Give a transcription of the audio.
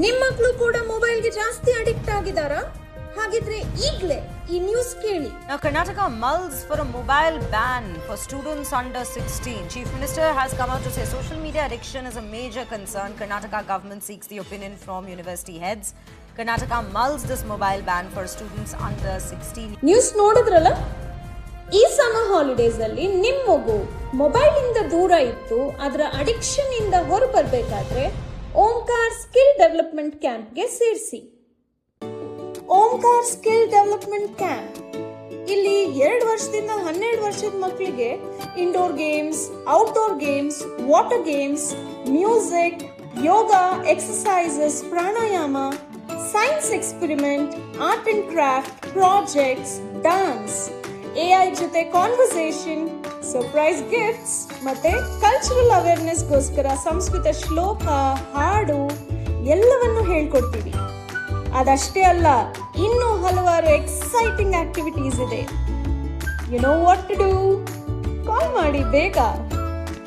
ನಿಮ್ಮ ಮಕ್ಕಳು ಕೂಡ ಮೊಬೈಲ್ಗೆ ಜಾಸ್ತಿ ಅಡಿಕ್ಟ್ ಆಗಿದಾರಾ? ಹಾಗಿದ್ರೆ ಈಗಲೇ ಈ ನ್ಯೂಸ್ ಕೇಳಿ. Now, Karnataka mulls for a mobile ban for students under 16. Chief Minister has come out to say social media addiction is a major concern. Karnataka government seeks the opinion from university heads. Karnataka mulls this mobile ban for students under 16. News ನೋಡಿದ್ರಲ್ಲ? ಈ summer holidays ಅಲ್ಲಿ ನಿಮ್ಮ ಮಗು mobile ಇಂದ ದೂರ ಇತ್ತು ಅದರ addiction ಇಂದ ಹೊರಬರಬೇಕಾದ್ರೆ ಓಂಕಾರ್ ಸ್ಕಿಲ್ ಡೆವಲಪ್ಮೆಂಟ್ ಕ್ಯಾಂಪ್ಗೆ ಸೇರಿಸಿ. ಓಂಕಾರ್ ಸ್ಕಿಲ್ ಡೆವಲಪ್ಮೆಂಟ್ ಕ್ಯಾಂಪ್ ಇಲ್ಲಿ 2 ವರ್ಷದಿಂದ 12 ವರ್ಷದ ಮಕ್ಕಳಿಗೆ indoor games, outdoor games, water games, music, yoga, exercises, pranayama, science experiment, art and craft, projects, dance, AI ಜೊತೆ ಕಾನ್ವರ್ಸೇಷನ್, ಸರ್ಪ್ರೈಸ್ ಗಿಫ್ಟ್ಸ್ ಮತ್ತೆ ಕಲ್ಚರಲ್ ಅವೇರ್ನೆಸ್ಗೋಸ್ಕರ ಸಂಸ್ಕೃತ ಶ್ಲೋಕ, ಹಾಡು ಎಲ್ಲವನ್ನು ಹೇಳ್ಕೊಡ್ತೀವಿ. ಅದಷ್ಟೇ ಅಲ್ಲ, ಇನ್ನೂ ಹಲವಾರು ಎಕ್ಸೈಟಿಂಗ್ ಆಕ್ಟಿವಿಟೀಸ್ ಇದೆ. You know what to do? Call ಮಾಡಿ ಬೇಗ.